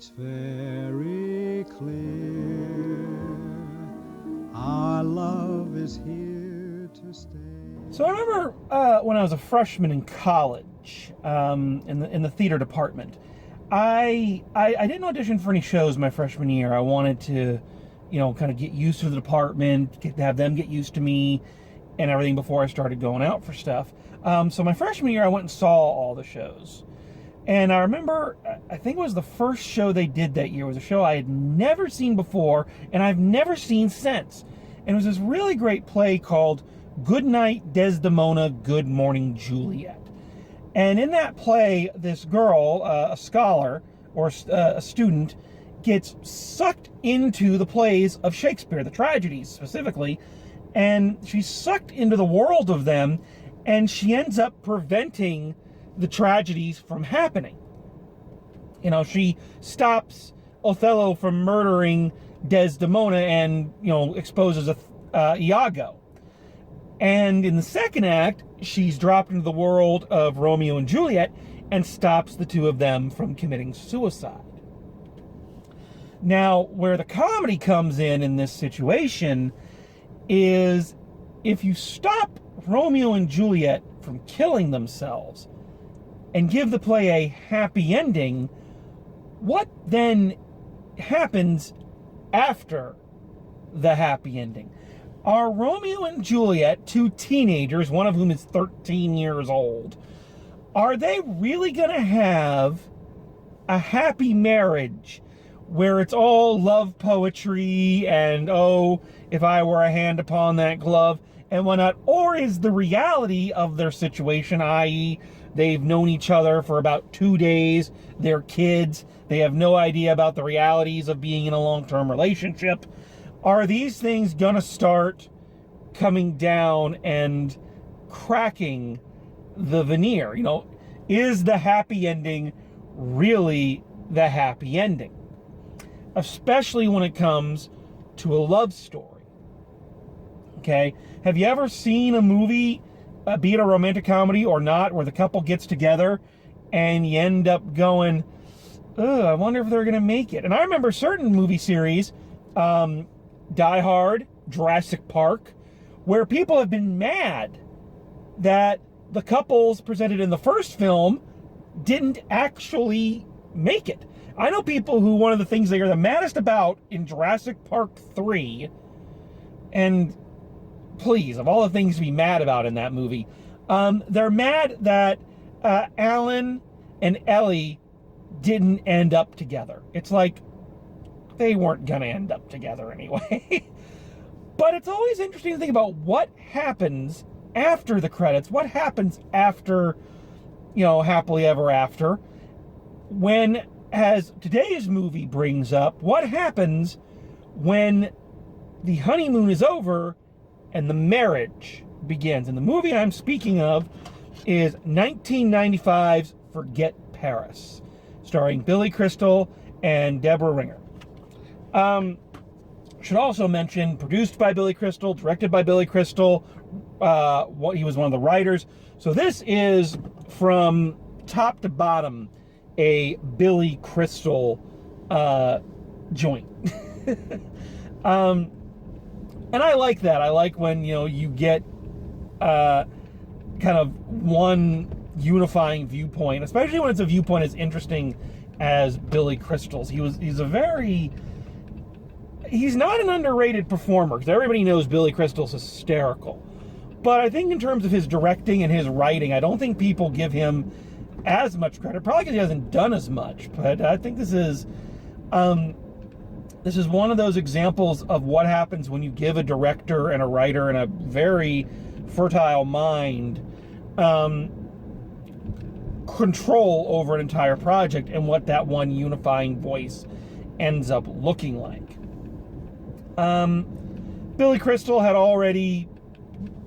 It's very clear our love is here to stay. So I remember when I was a freshman in college, in the theater department, I didn't audition for any shows my freshman year. I wanted to, kind of get used to the department, have them get used to me and everything before I started going out for stuff. So my freshman year, I went and saw all the shows. And I remember, I think it was the first show they did that year. It was a show I had never seen before, and I've never seen since. And it was this really great play called Good Night, Desdemona, Good Morning, Juliet. And in that play, this girl, a scholar, or a student, gets sucked into the plays of Shakespeare, the tragedies specifically, and she's sucked into the world of them, and she ends up preventing the tragedies from happening. She stops Othello from murdering Desdemona and, exposes Iago. And in the second act, she's dropped into the world of Romeo and Juliet and stops the two of them from committing suicide. Now, where the comedy comes in this situation is if you stop Romeo and Juliet from killing themselves and give the play a happy ending, what then happens after the happy ending? Are Romeo and Juliet, two teenagers, one of whom is 13 years old, are they really going to have a happy marriage where it's all love poetry and, oh, if I were a hand upon that glove and whatnot? Or is the reality of their situation, i.e., they've known each other for about 2 days, they're kids, they have no idea about the realities of being in a long-term relationship, are these things gonna start coming down and cracking the veneer? Is the happy ending really the happy ending? Especially when it comes to a love story. Okay? Have you ever seen a movie, be it a romantic comedy or not, where the couple gets together and you end up going, ugh, I wonder if they're gonna make it? And I remember certain movie series, Die Hard, Jurassic Park, where people have been mad that the couples presented in the first film didn't actually make it. I know people who one of the things they are the maddest about in Jurassic Park 3, and please, of all the things to be mad about in that movie, they're mad that Alan and Ellie didn't end up together. It's like, they weren't gonna end up together anyway. But it's always interesting to think about what happens after the credits, what happens after, Happily Ever After, when, as today's movie brings up, what happens when the honeymoon is over and the marriage begins. And the movie I'm speaking of is 1995's Forget Paris, starring Billy Crystal and Deborah Ringer. Should also mention, produced by Billy Crystal, directed by Billy Crystal. He was one of the writers. So this is, from top to bottom, a Billy Crystal joint. And I like that. I like when, you get kind of one unifying viewpoint, especially when it's a viewpoint as interesting as Billy Crystal's. He's not an underrated performer, because everybody knows Billy Crystal's hysterical. But I think in terms of his directing and his writing, I don't think people give him as much credit, probably because he hasn't done as much. But I think this is one of those examples of what happens when you give a director and a writer and a very fertile mind control over an entire project, and what that one unifying voice ends up looking like. Billy Crystal had already,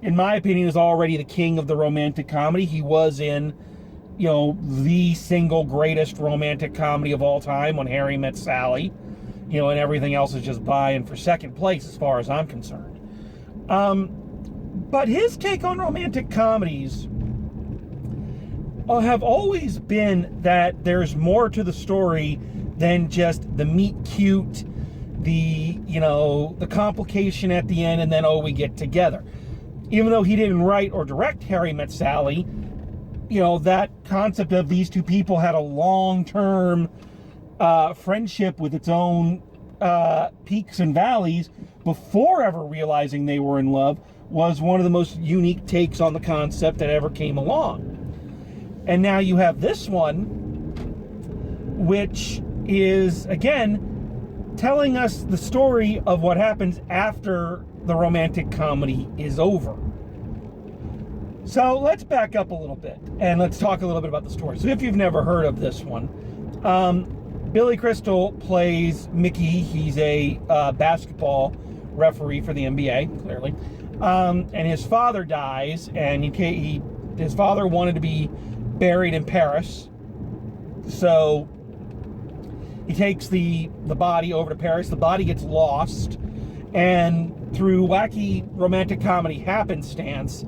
in my opinion, is already the king of the romantic comedy. He was in, the single greatest romantic comedy of all time, When Harry Met Sally, and everything else is just vying for second place as far as I'm concerned. But his take on romantic comedies have always been that there's more to the story than just the meet cute, the complication at the end, and then, oh, we get together. Even though he didn't write or direct Harry Met Sally, that concept of these two people had a long-term friendship with its own peaks and valleys before ever realizing they were in love was one of the most unique takes on the concept that ever came along. And now you have this one, which is, again, telling us the story of what happens after the romantic comedy is over. So let's back up a little bit and let's talk a little bit about the story. So if you've never heard of this one, Billy Crystal plays Mickey. He's a basketball referee for the NBA, clearly. And his father dies, and his father wanted to be buried in Paris. So he takes the body over to Paris. The body gets lost, and through wacky romantic comedy happenstance,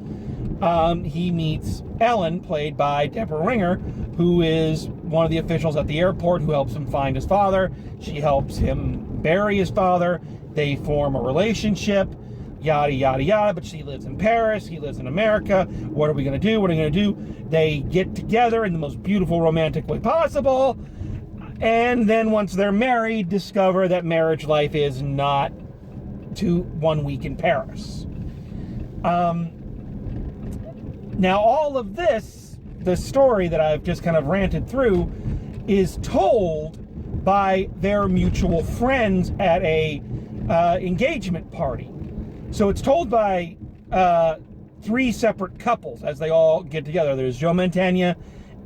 he meets Ellen, played by Deborah Ringer, who is one of the officials at the airport who helps him find his father. She helps him bury his father. They form a relationship, yada, yada, yada, but she lives in Paris, he lives in America. What are we going to do? What are we going to do? They get together in the most beautiful romantic way possible, and then once they're married, discover that marriage life is not to 1 week in Paris. Now, all of this, the story that I've just kind of ranted through, is told by their mutual friends at a engagement party. So it's told by 3 separate couples as they all get together. There's Joe Mantegna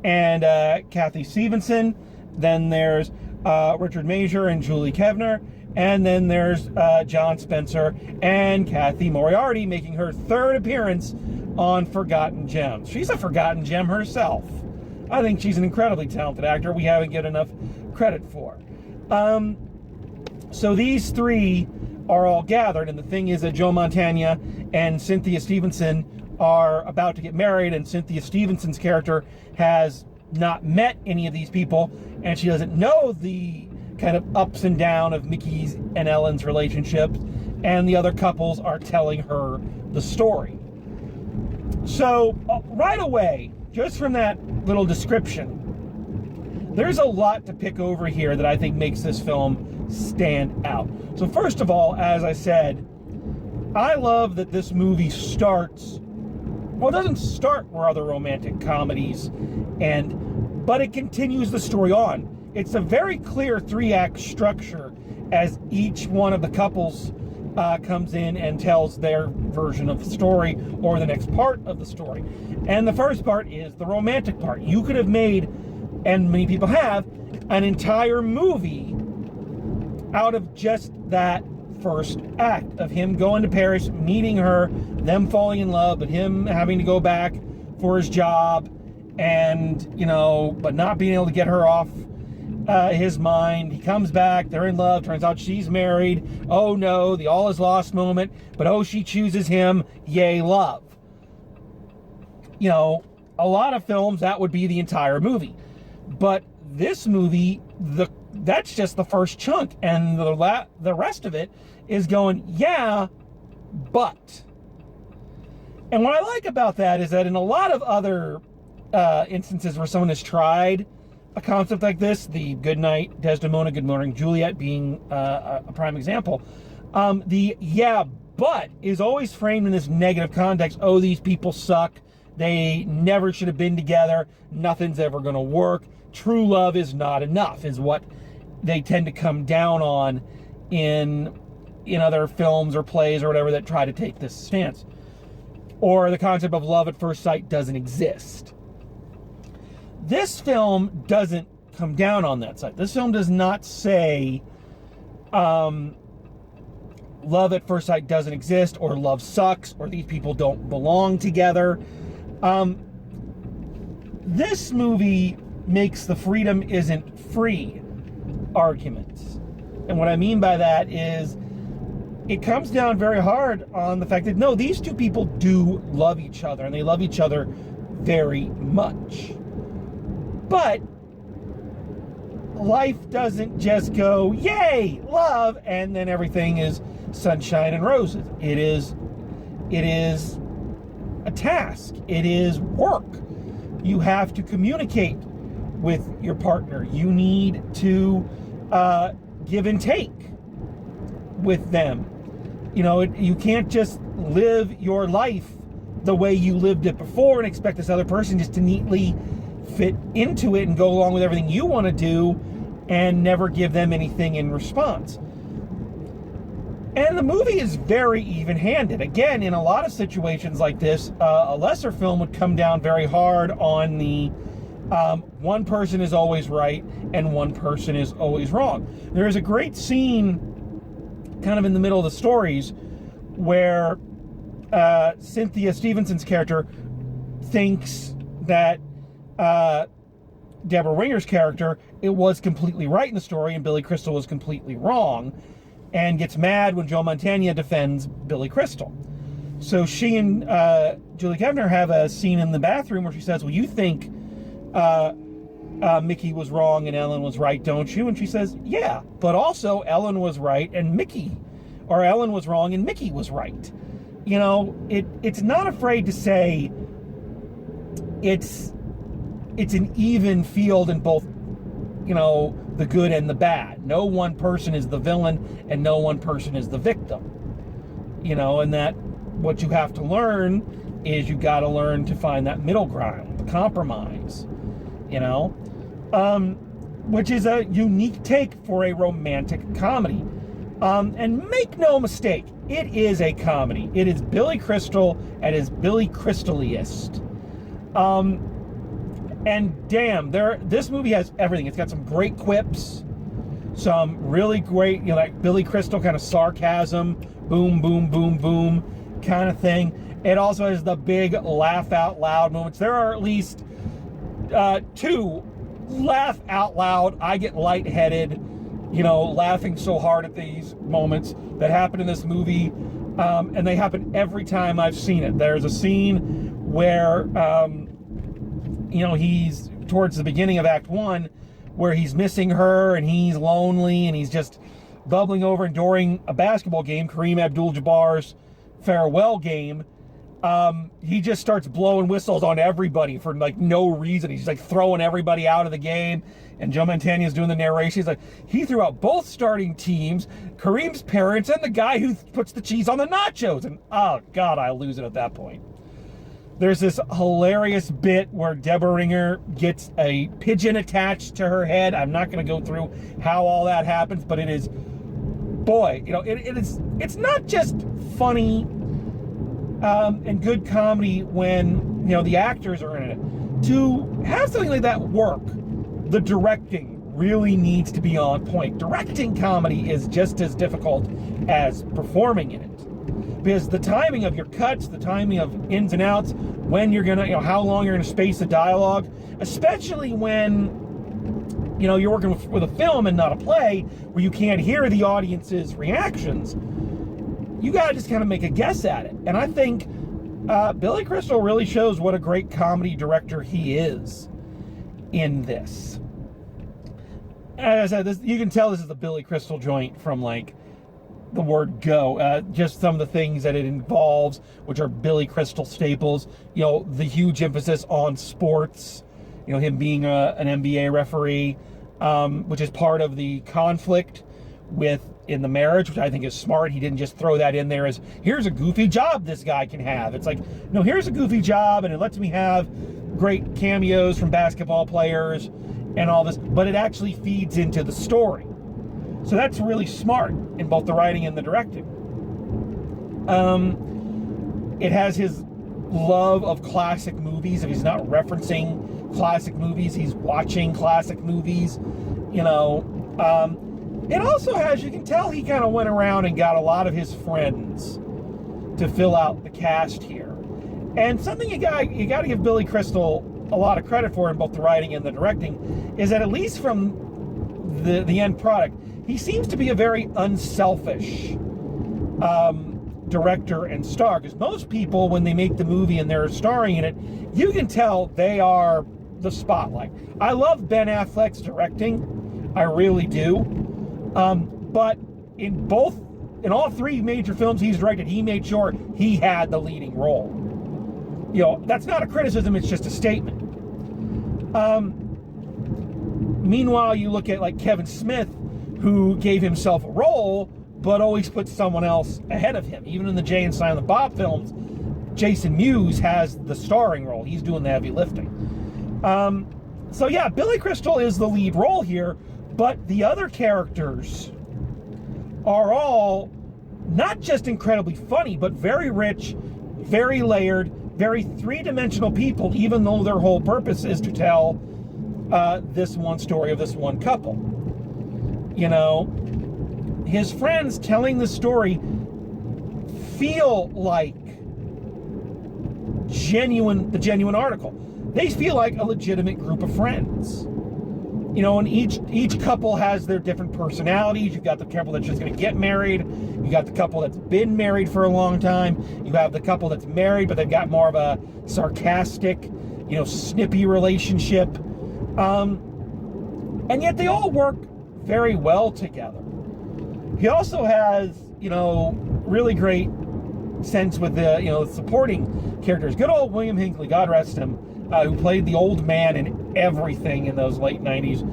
and Kathy Stevenson. Then there's Richard Major and Julie Kevner. And then there's John Spencer and Kathy Moriarty making her 3rd appearance on Forgotten Gems. She's a forgotten gem herself. I think she's an incredibly talented actor we haven't given enough credit for. So these 3 are all gathered, and the thing is that Joe Mantegna and Cynthia Stevenson are about to get married, and Cynthia Stevenson's character has not met any of these people, and she doesn't know the kind of ups and downs of Mickey's and Ellen's relationship, and the other couples are telling her the story. So right away, just from that little description, there's a lot to pick over here that I think makes this film stand out. So first of all, as I said, I love that this movie starts, well, it doesn't start where other romantic comedies end, but it continues the story on. It's a very clear 3-act structure as each one of the couples comes in and tells their version of the story or the next part of the story. And the first part is the romantic part. You could have made, and many people have, an entire movie out of just that first act of him going to Paris, meeting her, them falling in love, but him having to go back for his job and, but not being able to get her off his mind. He comes back, they're in love, turns out she's married. Oh no, the all is lost moment, but oh, she chooses him, yay, love. A lot of films, that would be the entire movie. But this movie, that's just the first chunk, and the rest of it is going, yeah, but. And what I like about that is that in a lot of other instances where someone has tried a concept like this, the Goodnight Desdemona, Good Morning Juliet being a prime example, the yeah, but is always framed in this negative context. Oh, these people suck. They never should have been together. Nothing's ever going to work. True love is not enough, is what they tend to come down on in other films or plays or whatever that try to take this stance. Or the concept of love at first sight doesn't exist. This film doesn't come down on that side. This film does not say love at first sight doesn't exist, or love sucks, or these people don't belong together. This movie makes the freedom isn't free arguments. And what I mean by that is it comes down very hard on the fact that, no, these two people do love each other, and they love each other very much. But life doesn't just go, yay, love, and then everything is sunshine and roses. It is a task. It is work. You have to communicate with your partner. You need to give and take with them. You can't just live your life the way you lived it before and expect this other person just to neatly fit into it and go along with everything you want to do and never give them anything in response. And the movie is very even-handed. Again, in a lot of situations like this, a lesser film would come down very hard on the one person is always right and one person is always wrong. There is a great scene kind of in the middle of the stories where Cynthia Stevenson's character thinks that Deborah Winger's character, it was completely right in the story and Billy Crystal was completely wrong, and gets mad when Joe Mantegna defends Billy Crystal. So she and Julie Kevner have a scene in the bathroom where she says, well, you think Mickey was wrong and Ellen was right, don't you? And she says, yeah, but also Ellen was right and Ellen was wrong and Mickey was right. It's not afraid to say it's an even field in both, the good and the bad. No one person is the villain and no one person is the victim. And that what you have to learn is you got to learn to find that middle ground, the compromise, which is a unique take for a romantic comedy. And make no mistake, it is a comedy. It is Billy Crystal at his Billy Crystaliest. And damn, this movie has everything. It's got some great quips, some really great, like Billy Crystal kind of sarcasm, boom, boom, boom, boom kind of thing. It also has the big laugh out loud moments. There are at least 2 laugh out loud, I get lightheaded, laughing so hard at these moments that happen in this movie. And they happen every time I've seen it. There's a scene where, he's towards the beginning of Act 1 where he's missing her and he's lonely and he's just bubbling over. And during a basketball game, Kareem Abdul-Jabbar's farewell game, he just starts blowing whistles on everybody for no reason. He's throwing everybody out of the game. And Joe Mantegna is doing the narration. He's he threw out both starting teams, Kareem's parents, and the guy who puts the cheese on the nachos. And oh God, I lose it at that point. There's this hilarious bit where Deborah Winger gets a pigeon attached to her head. I'm not going to go through how all that happens, but it is, boy, it's not just funny and good comedy when, the actors are in it. To have something like that work, the directing really needs to be on point. Directing comedy is just as difficult as performing in it. Because the timing of your cuts, the timing of ins and outs, when you're gonna, how long you're gonna space the dialogue, especially when, you're working with a film and not a play, where you can't hear the audience's reactions, you gotta just kind of make a guess at it. And I think Billy Crystal really shows what a great comedy director he is in this. As I said, you can tell this is a Billy Crystal joint from the word go. Just some of the things that it involves, which are Billy Crystal staples. The huge emphasis on sports. Him being an NBA referee, which is part of the conflict in the marriage, which I think is smart. He didn't just throw that in there as, here's a goofy job this guy can have. It's no, here's a goofy job, and it lets me have great cameos from basketball players and all this, but it actually feeds into the story. So that's really smart in both the writing and the directing. It has his love of classic movies. If he's not referencing classic movies, he's watching classic movies. It also has, you can tell he kind of went around and got a lot of his friends to fill out the cast here. And something you got to give Billy Crystal a lot of credit for in both the writing and the directing is that, at least from the end product, he seems to be a very unselfish director and star. Because most people, when they make the movie and they're starring in it, you can tell they are the spotlight. I love Ben Affleck's directing, I really do. But in all three major films he's directed, he made sure he had the leading role. That's not a criticism, it's just a statement. Meanwhile, you look at like Kevin Smith, who gave himself a role, but always put someone else ahead of him. Even in the Jay and Silent Bob films, Jason Mewes has the starring role. He's doing the heavy lifting. So yeah, Billy Crystal is the lead role here, but the other characters are all not just incredibly funny, but very rich, very layered, very three-dimensional people, even though their whole purpose is to tell this one story of this one couple. His friends telling the story feel like the genuine article. They feel like a legitimate group of friends. And each couple has their different personalities. You've got the couple that's just going to get married. You got the couple that's been married for a long time. You have the couple that's married, but they've got more of a sarcastic, snippy relationship. And yet they all work very well together. He also has, really great sense with the, supporting characters. Good old William Hinckley, God rest him, who played the old man in everything in those late 90s,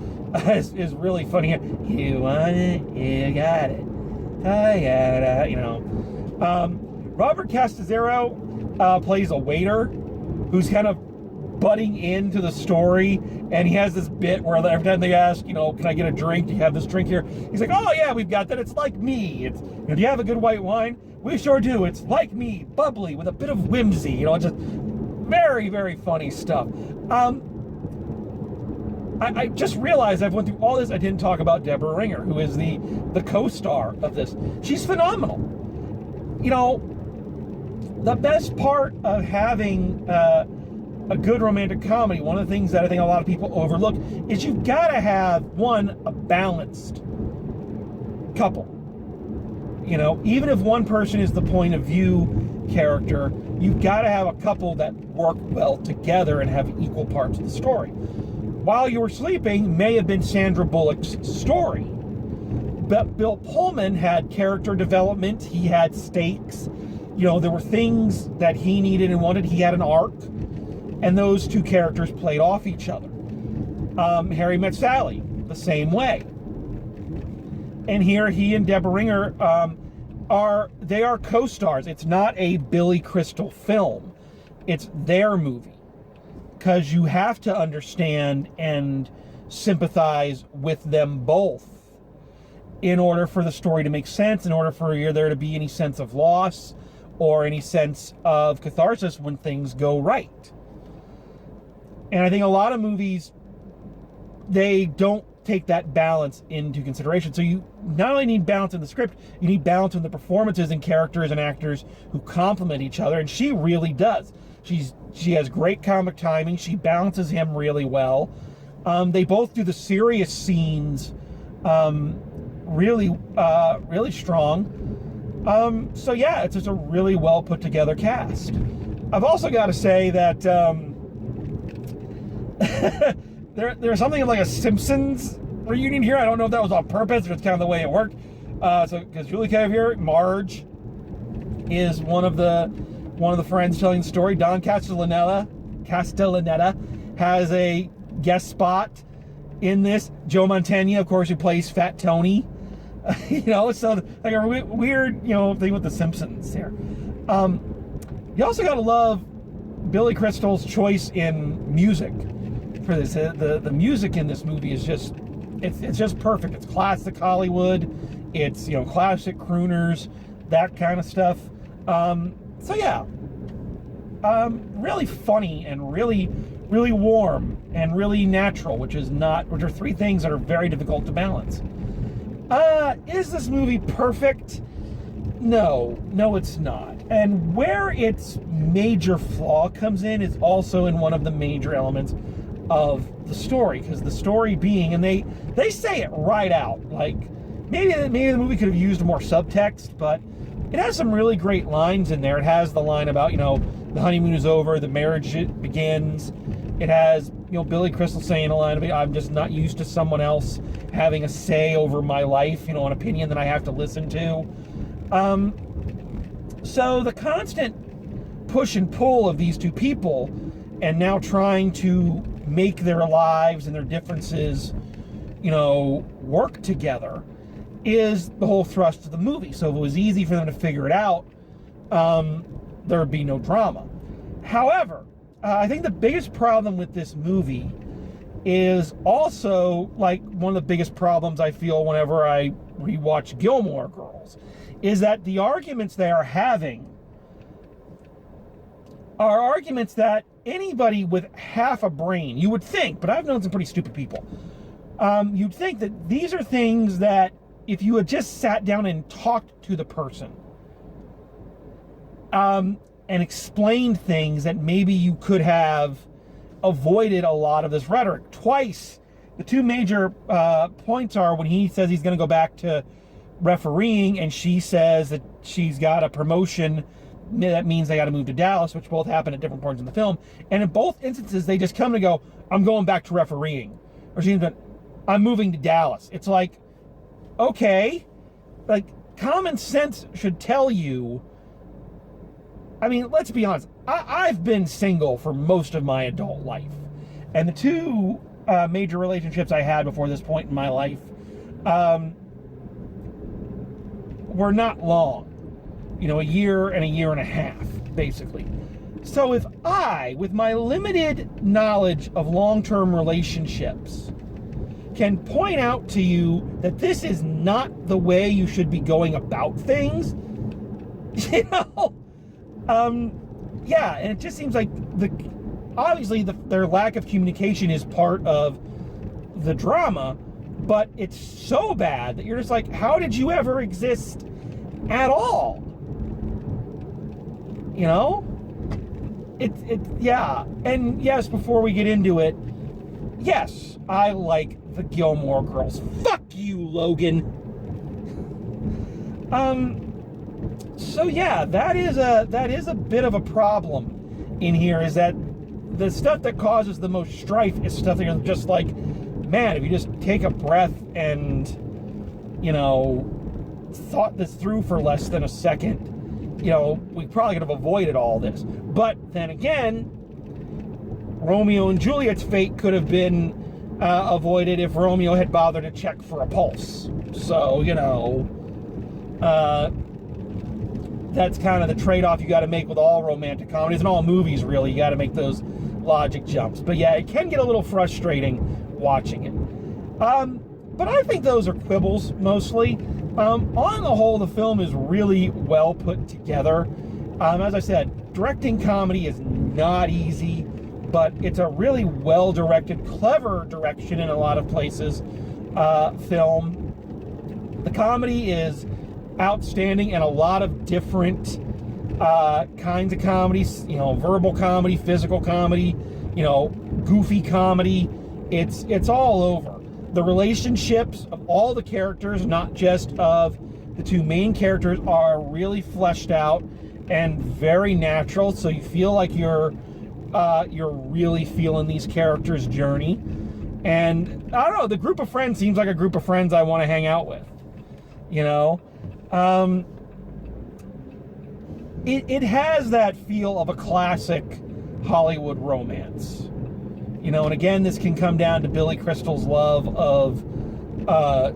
is really funny. You want it, you got it. Robert Castizero plays a waiter who's kind of butting into the story, and he has this bit where every time they ask, can I get a drink? Do you have this drink here? He's like, oh yeah, we've got that. It's like me. It's, do you have a good white wine? We sure do. It's like me, bubbly with a bit of whimsy. It's just very, very funny stuff. I just realized I've went through all this. I didn't talk about Deborah Ringer, who is the co-star of this. She's phenomenal. The best part of having a good romantic comedy, one of the things that I think a lot of people overlook, is you've got to have, a balanced couple. Even if one person is the point of view character, you've got to have a couple that work well together and have equal parts of the story. While You Were Sleeping may have been Sandra Bullock's story, but Bill Pullman had character development, he had stakes, there were things that he needed and wanted, he had an arc, and those two characters played off each other. Harry Met Sally, the same way. And here he and Deborah Ringer are co-stars. It's not a Billy Crystal film. It's their movie. Because you have to understand and sympathize with them both in order for the story to make sense, in order for there to be any sense of loss or any sense of catharsis when things go right. And I think a lot of movies, they don't take that balance into consideration. So you not only need balance in the script, you need balance in the performances and characters and actors who complement each other, and she really does. She has great comic timing. She balances him really well. They both do the serious scenes really strong. So yeah, it's just a really well put together cast. I've also got to say that there's something like a Simpsons reunion here. I don't know if that was on purpose or it's kind of the way it worked. Because Julie Kev here, Marge is one of the friends telling the story. Don Castellaneta has a guest spot in this. Joe Mantegna, of course, who plays Fat Tony. So like a weird, thing with the Simpsons here. You also got to love Billy Crystal's choice in music for this. The music in this movie is just, it's just perfect. It's classic Hollywood. It's, classic crooners, that kind of stuff. So yeah, really funny and really, really warm and really natural, which are three things that are very difficult to balance. Is this movie perfect? No, it's not. And where its major flaw comes in is also in one of the major elements of the story, because the story being, and they say it right out, like maybe the movie could have used more subtext, but it has some really great lines in there. It has the line about, the honeymoon is over, the marriage begins. It has, Billy Crystal saying a line of it, I'm just not used to someone else having a say over my life, an opinion that I have to listen to. So the constant push and pull of these two people, and now trying to make their lives and their differences, work together, is the whole thrust of the movie. So if it was easy for them to figure it out, there would be no drama. However, I think the biggest problem with this movie is also like one of the biggest problems I feel whenever I rewatch Gilmore Girls, is that the arguments they are having are arguments that anybody with half a brain, you would think, but I've known some pretty stupid people, you'd think that these are things that if you had just sat down and talked to the person, and explained things, that maybe you could have avoided a lot of this rhetoric. Twice, the two major points are when he says he's going to go back to refereeing, and she says that she's got a promotion that means they got to move to Dallas, which both happen at different points in the film. And in both instances, they just come and go, I'm going back to refereeing. Or she's been, I'm moving to Dallas. It's like, okay, like common sense should tell you. I mean, let's be honest. I've been single for most of my adult life. And the two major relationships I had before this point in my life were not long. A year and a half, basically. So if I, with my limited knowledge of long-term relationships, can point out to you that this is not the way you should be going about things, yeah, and it just seems like obviously their lack of communication is part of the drama, but it's so bad that you're just like, how did you ever exist at all? Yeah. And yes, before we get into it, yes, I like the Gilmore Girls. Fuck you, Logan. So yeah, that is a bit of a problem in here, is that the stuff that causes the most strife is stuff that you're just like, man, if you just take a breath and, thought this through for less than a second, we probably could have avoided all this. But then again, Romeo and Juliet's fate could have been avoided if Romeo had bothered to check for a pulse. So, that's kind of the trade-off you got to make with all romantic comedies and all movies, really. You got to make those logic jumps. But yeah, it can get a little frustrating watching it. But I think those are quibbles, mostly. On the whole, the film is really well put together. As I said, directing comedy is not easy, but it's a really well-directed, clever direction in a lot of places film. The comedy is outstanding in a lot of different kinds of comedies, verbal comedy, physical comedy, goofy comedy. It's all over. The relationships of all the characters, not just of the two main characters, are really fleshed out and very natural, so you feel like you're really feeling these characters' journey. And I don't know, the group of friends seems like a group of friends I want to hang out with. It has that feel of a classic Hollywood romance. And again, this can come down to Billy Crystal's love of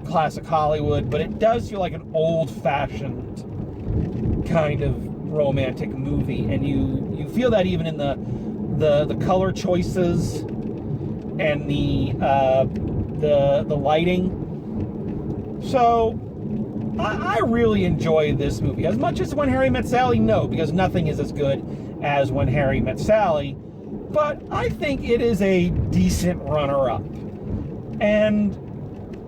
classic Hollywood, but it does feel like an old-fashioned kind of romantic movie, and you feel that even in the color choices and the lighting. So I really enjoy this movie. As much as When Harry Met Sally, no, because nothing is as good as When Harry Met Sally. But I think it is a decent runner-up. And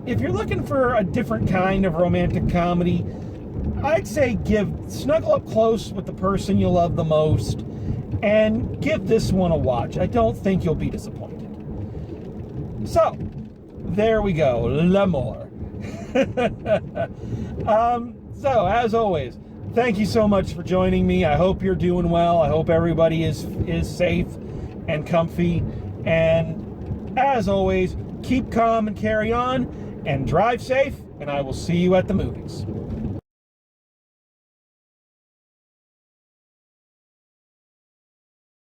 if you're looking for a different kind of romantic comedy, I'd say snuggle up close with the person you love the most and give this one a watch. I don't think you'll be disappointed. So, there we go. L'amour. So, as always, thank you so much for joining me. I hope you're doing well. I hope everybody is safe and comfy. And as always, keep calm and carry on, and drive safe, and I will see you at the movies.